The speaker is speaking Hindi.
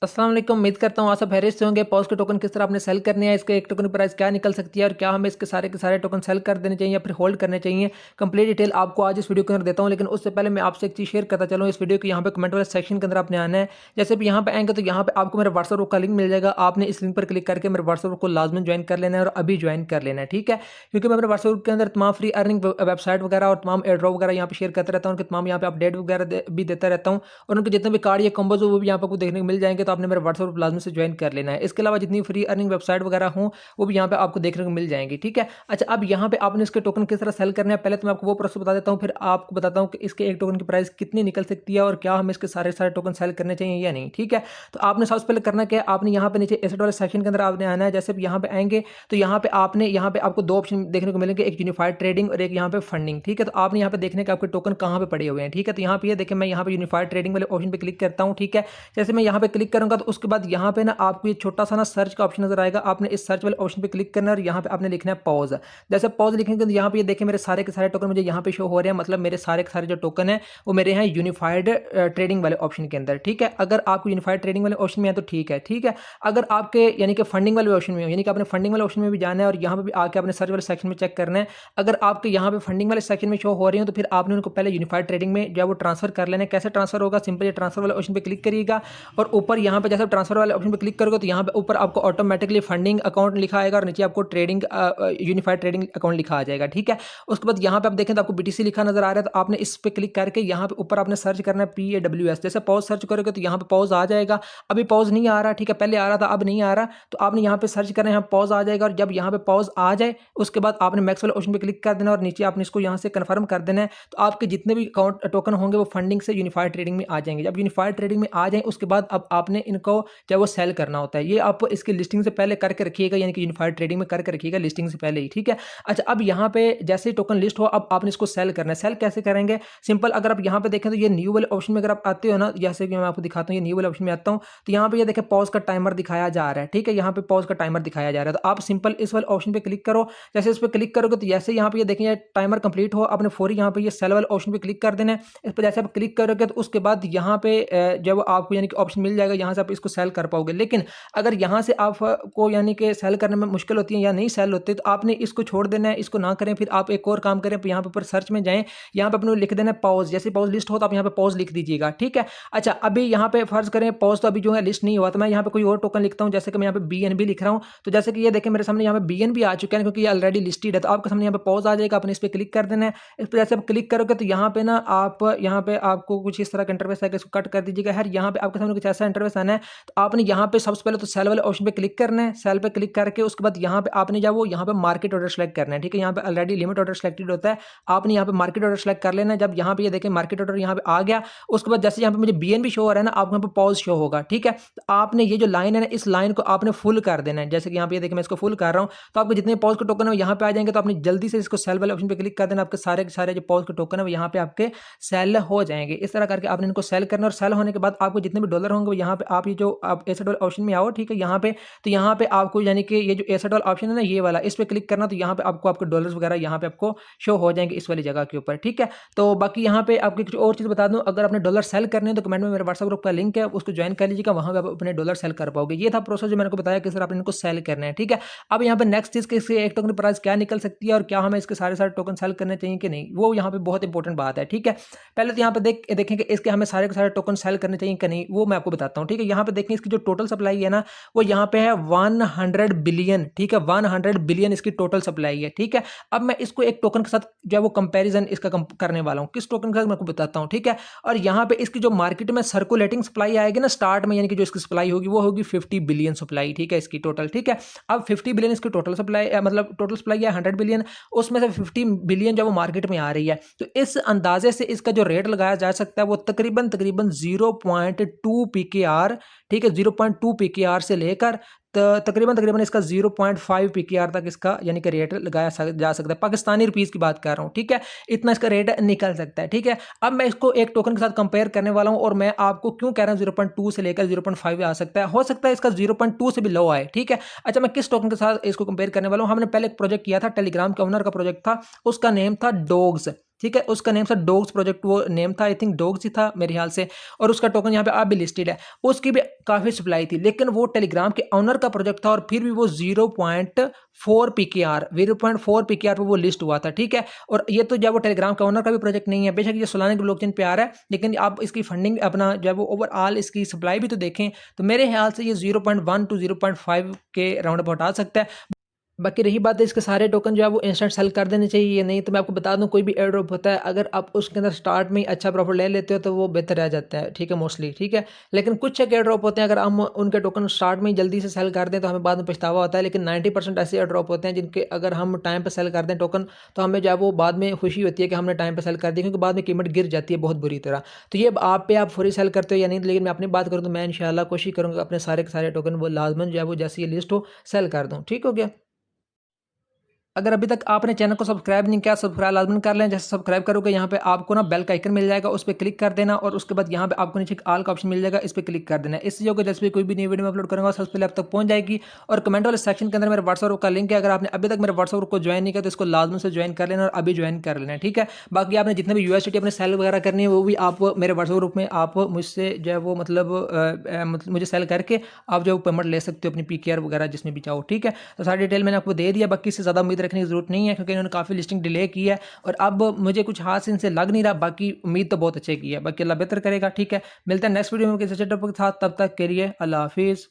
अस्सलाम वालेकुम। उम्मीद करता हूँ आप सब खैरियत से होंगे। पॉज के टोकन किस तरह आपने सेल करने हैं, इसके एक टोकन की प्राइस क्या निकल सकती है और क्या हमें इसके सारे के सारे टोकन सेल कर देने चाहिए या फिर होल्ड करने चाहिए, कंप्लीट डिटेल आपको आज इस वीडियो के अंदर देता हूँ। लेकिन उससे पहले मैं आपसे एक चीज़ शेयर करता चलूँ। इस वीडियो के यहाँ पे कमेंट वाले सेक्शन के अंदर आपने आना है। जैसे भी यहाँ पे आएंगे तो यहाँ पे आपको मेरे व्हाट्सएप ग्रुप का लिंक मिल जाएगा। आपने इस लिंक पर क्लिक करके मेरे व्हाट्सएप ग्रुप को लाजमी ज्वाइन कर लेना है और अभी ज्वाइन कर लेना है, ठीक है। क्योंकि मैं मेरे व्हाट्सएप ग्रुप के अंदर तमाम फ्री अर्निंग वेबसाइट वगैरह और तमाम एयर ड्रॉप वगैरह यहाँ पे शेयर करता रहता हूँ, उनके तमाम यहाँ पे अपडेट वगैरह भी देता रहता हूँ और उनके जितने भी कार्ड या कॉम्बोज वो भी यहाँ पे आपको देखने को मिल जाएंगे। तो आपने मेरे व्हाट्सएप ग्रुप लाजमी से ज्वाइन कर लेना है। इसके अलावा जितनी फ्री अर्निंग वेबसाइट वगैरह हों वो भी यहाँ पे आपको देखने को मिल जाएंगी, ठीक है। अच्छा, अब यहाँ पे आपने इसके टोकन किस तरह सेल करना है, पहले तो मैं आपको वो प्रोसेस बता देता हूँ, फिर आपको बताता हूँ कि इसके एक टोकन की प्राइस कितनी निकल सकती है और क्या हमें इसके सारे सारे टोकन सेल करने चाहिए या नहीं, ठीक है। तो आपने सबसे पहले करना क्या है, आपने यहाँ पे नीचे एसेट वाले सेक्शन के अंदर आपने आना है। जैसे यहाँ पे आएंगे तो यहाँ पे आपको दो ऑप्शन देखने को मिलेंगे, एक यूनिफाइड ट्रेडिंग और एक यहाँ पे फंडिंग, ठीक है। तो आपने यहाँ पे देखने के आपके टोकन कहाँ पे पड़े हुए हैं, ठीक है। तो यहाँ पे देखिए मैं यहाँ पे यूनिफाइड ट्रेडिंग वाले ऑप्शन पे क्लिक करता हूँ, ठीक है। जैसे मैं यहाँ पे क्लिक करूंगा तो उसके बाद यहाँ पे ना आपको ये छोटा सा ना सर्च का ऑप्शन नजर आएगा। आपने इस सर्च वाले ऑप्शन पे क्लिक करना है और यहाँ पे आपने लिखना है पॉज। जैसे पॉज लिखेंगे तो यहाँ पे ये देखिए मेरे सारे के सारे टोकन मुझे यहाँ पे शो हो रहे हैं, मतलब मेरे सारे के सारे जो टोकन है वो मेरे हैं यूनिफाइड ट्रेडिंग वाले ऑप्शन के अंदर, ठीक है। अगर आपको यूनिफाइड ट्रेडिंग वाले ऑप्शन में है तो ठीक है, ठीक है। अगर आपके यानी कि फंडिंग वाले ऑप्शन में हो, यानी कि आपने फंडिंग वाले ऑप्शन में भी जाना है और यहाँ पे भी आके आपने सर्च वाले सेक्शन में चेक करना है। अगर आपके यहाँ पे फंडिंग वाले सेक्शन में शो हो रही हो तो फिर आपने उनको पहले यूनिफाइड ट्रेडिंग में जो वो ट्रांसफर कर लेना है। कैसे ट्रांसफर होगा, सिंपल ये ट्रांसफर वाले ऑप्शन पे क्लिक करिएगा और ऊपर यहाँ पे जैसे ट्रांसफर वाले ऑप्शन पे क्लिक करोगे तो यहाँ पे ऊपर आपको ऑटोमेटिकली फंडिंग अकाउंट लिखा आएगा और नीचे आपको ट्रेडिंग यूनिफाइड ट्रेडिंग अकाउंट लिखा आ जाएगा, ठीक है। उसके बाद यहाँ पे आप देखें तो आपको बीटीसी लिखा नजर आ रहा है, तो आपने इस पे क्लिक करके यहाँ पे ऊपर आपने सर्च करना है PAWS। जैसे पॉज सर्च करोगे तो यहाँ पे पॉज आ जाएगा। अभी पॉज नहीं आ रहा, ठीक है, पहले आ रहा था अब नहीं आ रहा, तो आपने यहाँ पे सर्च करना है, यहाँ पॉज आ जाएगा। और जब यहाँ पे पॉज आ जाए उसके बाद आपने मैक्स वाले ऑप्शन पे क्लिक कर देना और नीचे आपने इसको यहाँ से कन्फर्म कर देना है। तो आपके जितने भी अकाउंट टोकन होंगे वो फंडिंग से यूनिफाइड ट्रेडिंग में आ जाएंगे। जब यूनिफाइड ट्रेडिंग में आ जाए उसके बाद अब आपने इनको चाहे वो सेल करना होता है, ये आप इसकी लिस्टिंग से पहले करके रखिएगा, यानी कि यूनिफाइड ट्रेडिंग में करके रखिएगा लिस्टिंग से पहले ही, ठीक है। अच्छा, अब यहाँ पे जैसे ही टोकन लिस्ट हो अब आपने इसको सेल करना है। सेल कैसे करेंगे, सिंपल, अगर आप यहाँ पे देखें तो ये न्यू वाले ऑप्शन में अगर आप आते हो ना, जैसे कि मैं आपको दिखाता हूँ, ये न्यू वाले ऑप्शन में आता हूँ तो यहाँ पे ये देखें पॉज का टाइमर दिखाया जा रहा है, ठीक है। यहाँ पे पॉज का टाइमर दिखाया जा रहा है, तो आप सिंपल इस वाले ऑप्शन पे क्लिक करो। जैसे इस पर क्लिक करोगे तो जैसे यहाँ पे ये देखें टाइमर कंप्लीट हो, आपने फौरी यहाँ पे ये सेल वाले ऑप्शन पे क्लिक कर देना है। इस पर जैसे आप क्लिक करोगे तो उसके बाद यहाँ पे जब आपको यानी कि ऑप्शन मिल जाएगा, यहाँ से आप इसको सेल कर पाओगे। लेकिन अगर यहाँ से आपको यानी कि सेल करने में मुश्किल होती है या नहीं सेल होती तो आपने इसको छोड़ देना है, इसको ना करें। फिर आप एक और काम करें, यहाँ पे ऊपर सर्च में जाएं, यहाँ पे अपने लिख देना है पॉज। जैसे पॉज लिस्ट हो तो आप यहाँ पे पॉज लिख दीजिएगा, ठीक है। अच्छा, अभी यहाँ पे फर्ज करें पॉज तो अभी जो है लिस्ट नहीं हुआ, तो मैं यहाँ पे कोई और टोकन लिखता हूँ। जैसे कि मैं यहाँ पे BNB लिख रहा हूँ, तो जैसे कि ये देखें मेरे सामने यहाँ पे BNB आ चुका है क्योंकि ये ऑलरेडी लिस्टेड है। तो आपके सामने यहाँ पे पॉज आ जाएगा, आपने इस पर क्लिक कर देना है। इस पर जैसे आप क्लिक करोगे तो यहाँ पे ना आप यहाँ पे आपको कुछ इस तरह का इंटरफेस आएगा, इसको कट कर दीजिएगा। हर यहाँ पे आपके सामने कुछ ऐसा इंटरफेस आना है, तो आपने यहाँ पे सबसे पहले तो सेल वाले ऑप्शन पे क्लिक करना है। सेल पे क्लिक करके उसके बाद यहाँ पे आपने जब वो यहाँ पे मार्केट ऑर्डर सेलेक्ट करना है, ठीक है। यहाँ पे ऑलरेडी लिमिट ऑर्डर सेलेक्टेड होता है, आपने यहाँ पे मार्केट ऑर्डर सेलेक्ट कर लेना है। जब यहाँ पे ये देखें मार्केट ऑर्डर यहाँ पे आ गया, उसके बाद जैसे यहाँ पे मुझे BNB शो हो रहा है ना, आपको यहाँ पे पॉज शो होगा, ठीक है। तो आपने ये जो लाइन है ना, इस लाइन को आपने फुल कर देना है। जैसे कि यहाँ पे देखिए मैं इसको फुल कर रहा हूँ, तो आपके जितने पॉज के टोकन है यहाँ पे आ जाएंगे। तो आपने जल्दी से इसको सेल वाले ऑप्शन पे क्लिक कर देना, आपके सारे के सारे जो पॉज के टोकन है वो यहाँ पे आपके सेल हो जाएंगे। इस तरह करके आपने इनको सेल करना और सेल होने के बाद आपको जितने भी डॉलर होंगे यहाँ पे आप ये जो आप एसेट वाले ऑप्शन में आओ, ठीक है। यहाँ पे तो यहाँ पे आपको यानी कि ये जो एसेट वाला ऑप्शन है ना, ये वाला, इस पे क्लिक करना, तो यहाँ पे आपको आपके डॉलर्स वगैरह यहाँ पे आपको शो हो जाएंगे इस वाली जगह के ऊपर, ठीक है। तो बाकी यहाँ पे आपकी कुछ और चीज़ बता दूँ, अगर आपने डॉलर सेल करने हैं तो कमेंट में मेरे व्हाट्सएप ग्रुप का लिंक है, उसको ज्वाइन कर लीजिएगा, वहाँ पे आप अपने डॉलर सेल कर पाओगे। ये था प्रोसेस जो मैंने को बताया कि सर आपने इनको सेल करना है, ठीक है। अब यहाँ पे नेक्स्ट चीज़ कि एक टोकन प्राइस क्या निकल सकती है और क्या हमें इसके सारे सारे टोकन सेल करने चाहिए कि नहीं, वो यहाँ पे बहुत इंपॉर्टेंट बात है, ठीक है। पहले तो यहाँ पे देखें कि इसके हमें सारे के सारे टोकन सेल करने चाहिए कि नहीं, वो मैं आपको बताता हूँ, ठीक है। यहाँ पे देखें इसकी जो टोटल सप्लाई है ना, वो यहाँ पे है 100 बिलियन, ठीक है। 100 बिलियन इसकी टोटल सप्लाई है, ठीक है। अब मैं इसको एक टोकन के साथ जो है वो कंपैरिजन इसका करने वाला हूँ, किस टोकन के साथ मैं आपको बताता हूँ, ठीक है। और यहाँ पे इसकी जो मार्केट में सर्कुलेटिंग सप्लाई आएगी ना स्टार्ट में, यानी कि जो इसकी सप्लाई होगी वो होगी 50 बिलियन सप्लाई, ठीक है, इसकी टोटल, ठीक है। अब 50 बिलियन इसकी टोटल सप्लाई मतलब टोटल सप्लाई है 100 बिलियन, उसमें से 50 बिलियन जो वो मार्केट में आ रही है। तो इस अंदाजे से इसका जो रेट लगाया जा सकता है वो तकरीबन 0.2 PKR, ठीक है, 0.2 PKR से लेकर तकरीबन इसका 0.5 PKR तक इसका यानी कि रेट लगाया जा सकता है। पाकिस्तानी रुपीज़ की बात कर रहा हूँ, ठीक है, इतना इसका रेट निकल सकता है, ठीक है। अब मैं इसको एक टोकन के साथ कंपेयर करने वाला हूँ और मैं आपको क्यों कह रहा हूँ 0.2 से लेकर 0.5 आ सकता है, हो सकता है इसका 0.2 से भी लो आए, ठीक है। अच्छा, मैं किस टोकन के साथ इसको कंपेयर करने वाला हूँ, हमने पहले एक प्रोजेक्ट किया था, टेलीग्राम के ओनर का प्रोजेक्ट था, उसका नेम था डॉग्स, ठीक है। उसका नेम था डॉग्स प्रोजेक्ट, वो नेम था, आई थिंक डॉग्स ही था मेरे ख्याल से, और उसका टोकन यहाँ पे आप भी लिस्टेड है। उसकी भी काफ़ी सप्लाई थी, लेकिन वो टेलीग्राम के ऑनर का प्रोजेक्ट था और फिर भी वो 0.4 PKR 0.4 PKR पर वो लिस्ट हुआ था। ठीक है। और ये तो जब वो टेलीग्राम का ऑनर का भी प्रोजेक्ट नहीं है, बेशक ये सोलाना की ब्लॉकचेन पे आ रहा है, लेकिन आप इसकी फंडिंग अपना जब वो ओवरऑल इसकी सप्लाई भी तो देखें, तो मेरे ख्याल से ये 0.1 to 0.5 के राउंड अबाउट आ सकता है। बाकी रही बात है इसके सारे टोकन जो है वो इंस्टेंट सेल कर देने चाहिए या नहीं, तो मैं आपको बता दूं कोई भी एयर ड्रॉप होता है, अगर आप उसके अंदर स्टार्ट में ही अच्छा प्रॉफिट ले लेते हो तो वो बेहतर रह जाता है। ठीक है, मोस्टली। ठीक है। लेकिन कुछ एक एयर ड्रॉप होते हैं, अगर हम उनके टोकन स्टार्ट में ही जल्दी से सेल कर दें तो हमें बाद में पछतावा होता है। लेकिन 90% ऐसे एयर ड्रॉप होते हैं जिनके अगर हम टाइम पर सेल कर दें टोकन, तो हमें जो है वो बाद में खुशी होती है कि हमने टाइम पर सेल कर दी, क्योंकि बाद में कीमत गिर जाती है बहुत बुरी तरह। तो ये आप पे आप फुरी सेल करते हो या नहीं, लेकिन मैं अपनी बात करूँ तो मैं इंशाल्लाह कोशिश करूँगा अपने सारे के सारे टोकन वो लाजमन जो है वो जैसे ये लिस्ट हो सेल कर दूँ। ठीक हो गया। अगर अभी तक आपने चैनल को सब्सक्राइब नहीं किया, सब्सक्राइब लाजमन कर लें। जैसे सब्सक्राइब करोगे यहाँ पे आपको ना बेल का आइकन मिल जाएगा, उस पर क्लिक कर देना, और उसके बाद यहाँ पे आपको नीचे ऑल का ऑप्शन मिल जाएगा, इस पर क्लिक कर देना। इससे जो जैसे भी कोई भी नई वीडियो में अपलोड करूँगा सबसे पहले आप तक पहुँच जाएगी। और कमेंट वाले सेक्शन के अंदर मेरे व्हाट्सएप का लिंक है, अगर आपने अभी तक मेरे व्हाट्सएप को ज्वाइन नहीं किया तो इसको लाजमन से ज्वाइन कर लेना और अभी ज्वाइन कर लेना। ठीक है। बाकी आपने जितने भी यूएसडी अपने सेल वगैरह करनी है वो भी आप मेरे व्हाट्सएप ग्रुप में आप मुझसे जो है वो मतलब मुझे सेल करके आप जो पेमेंट ले सकते हो अपनी PKR वगैरह जिसमें भी चाहो। ठीक है। तो सारी डिटेल मैंने आपको दे दिया, बाकी इससे ज़्यादा उम्मीद रखने की जरूरत नहीं है, क्योंकि इन्होंने काफ़ी लिस्टिंग डिले की है और अब मुझे कुछ हाथ से इनसे लग नहीं रहा। बाकी उम्मीद तो बहुत अच्छे की है, बाकी अल्लाह बेहतर करेगा। ठीक है। मिलते हैं नेक्स्ट वीडियो में किसी टॉपिक के साथ, तब तक के लिए अल्लाह हाफिज़।